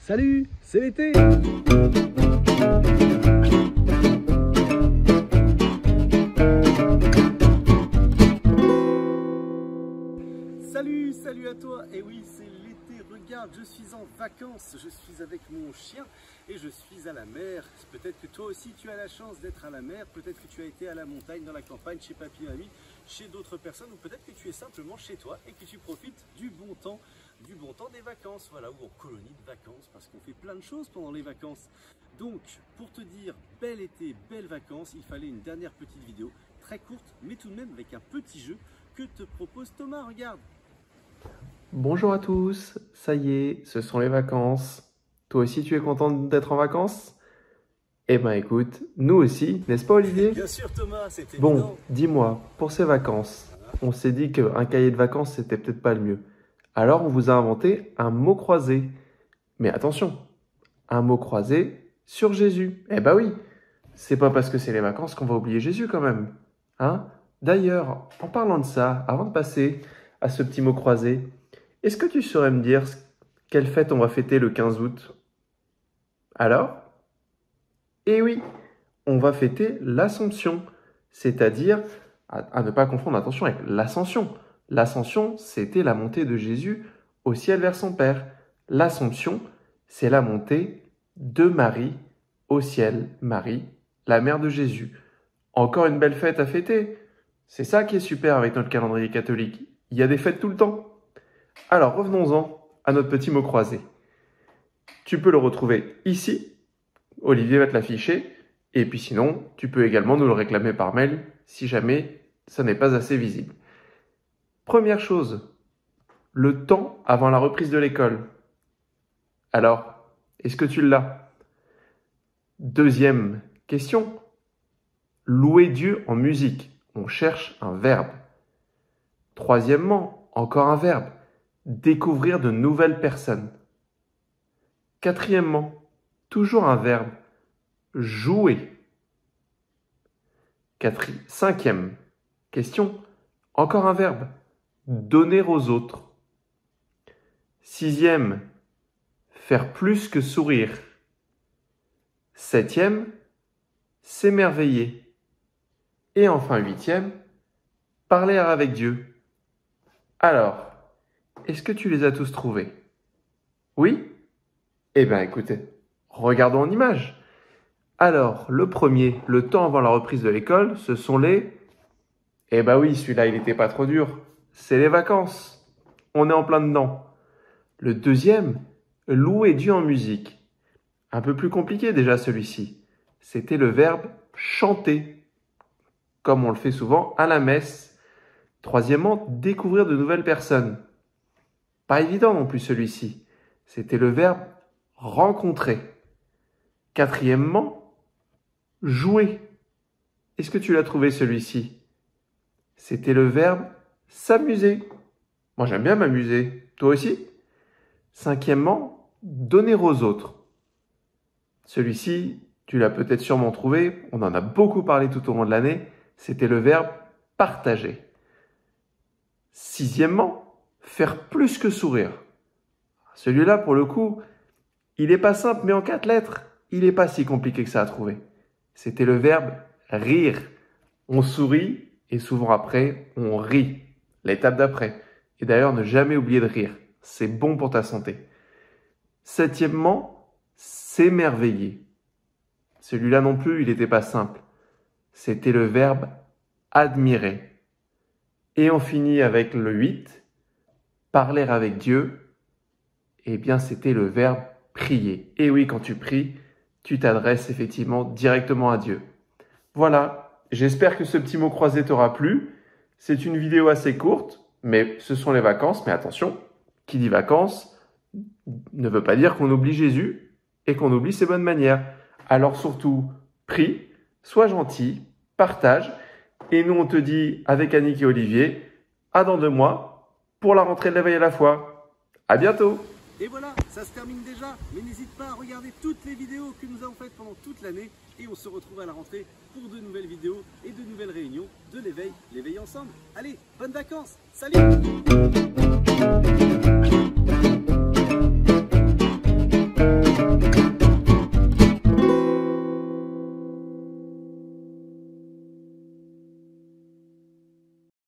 Salut, c'est l'été! Salut à toi! Et oui, c'est l'été, regarde, je suis en vacances, je suis avec mon chien et je suis à la mer. Peut-être que toi aussi tu as la chance d'être à la mer, peut-être que tu as été à la montagne, dans la campagne, chez papy et mamie, chez d'autres personnes, ou peut-être que tu es simplement chez toi et que tu profites du bon temps des vacances, voilà, ou en colonie de vacances, parce qu'on fait plein de choses pendant les vacances. Donc, pour te dire bel été, belles vacances, il fallait une dernière petite vidéo, très courte, mais tout de même avec un petit jeu que te propose Thomas, regarde. Bonjour à tous, ça y est, ce sont les vacances. Toi aussi tu es content d'être en vacances? Eh ben écoute, nous aussi, n'est-ce pas Olivier? Bien sûr Thomas, c'est évident. Bon, dis-moi, pour ces vacances, on s'est dit qu'un cahier de vacances c'était peut-être pas le mieux. Alors on vous a inventé un mot croisé. Mais attention, un mot croisé sur Jésus. Eh ben oui, c'est pas parce que c'est les vacances qu'on va oublier Jésus quand même. Hein? D'ailleurs, en parlant de ça, avant de passer à ce petit mot croisé, est-ce que tu saurais me dire quelle fête on va fêter le 15 août? Alors? Eh oui, on va fêter l'Assomption, c'est-à-dire, à ne pas confondre, attention, avec l'Ascension. L'Ascension, c'était la montée de Jésus au ciel vers son Père. L'Assomption, c'est la montée de Marie au ciel. Marie, la mère de Jésus. Encore une belle fête à fêter. C'est ça qui est super avec notre calendrier catholique. Il y a des fêtes tout le temps. Alors, revenons-en à notre petit mot croisé. Tu peux le retrouver ici. Olivier va te l'afficher. Et puis sinon, tu peux également nous le réclamer par mail si jamais ça n'est pas assez visible. Première chose, le temps avant la reprise de l'école. Alors, est-ce que tu l'as? Deuxième question, louer Dieu en musique. On cherche un verbe. Troisièmement, encore un verbe. Découvrir de nouvelles personnes. Quatrièmement, toujours un verbe. Jouer. Cinquième question, encore un verbe. Donner aux autres. Sixième, faire plus que sourire. Septième, s'émerveiller. Et enfin huitième, parler avec Dieu. Alors, est-ce que tu les as tous trouvés? Oui? Eh bien écoutez, regardons en images. Alors, le premier, le temps avant la reprise de l'école, ce sont les... Eh ben oui, celui-là, il n'était pas trop dur. C'est les vacances. On est en plein dedans. Le deuxième, louer Dieu en musique. Un peu plus compliqué déjà celui-ci. C'était le verbe chanter, comme on le fait souvent à la messe. Troisièmement, découvrir de nouvelles personnes. Pas évident non plus celui-ci. C'était le verbe rencontrer. Quatrièmement, jouer. Est-ce que tu l'as trouvé celui-ci? C'était le verbe s'amuser. Moi j'aime bien m'amuser. Toi aussi? Cinquièmement, donner aux autres. Celui-ci, tu l'as peut-être sûrement trouvé. On en a beaucoup parlé tout au long de l'année. C'était le verbe partager. Sixièmement, faire plus que sourire. Celui-là, pour le coup, il n'est pas simple, mais en 4 lettres, il n'est pas si compliqué que ça à trouver. C'était le verbe rire. On sourit et souvent après, on rit. L'étape d'après. Et d'ailleurs, ne jamais oublier de rire. C'est bon pour ta santé. Septièmement, s'émerveiller. Celui-là non plus, il n'était pas simple. C'était le verbe admirer. Et on finit avec le 8, parler avec Dieu. Eh bien, c'était le verbe prier. Et oui, quand tu pries, tu t'adresses effectivement directement à Dieu. Voilà, j'espère que ce petit mot croisé t'aura plu. C'est une vidéo assez courte, mais ce sont les vacances. Mais attention, qui dit vacances ne veut pas dire qu'on oublie Jésus et qu'on oublie ses bonnes manières. Alors surtout, prie, sois gentil, partage. Et nous, on te dit, avec Annick et Olivier, à dans 2 mois pour la rentrée de l'éveil à la foi. À bientôt! Et voilà, ça se termine déjà, mais n'hésite pas à regarder toutes les vidéos que nous avons faites pendant toute l'année et on se retrouve à la rentrée pour de nouvelles vidéos et de nouvelles réunions de l'éveil ensemble. Allez, bonnes vacances, salut! Bye.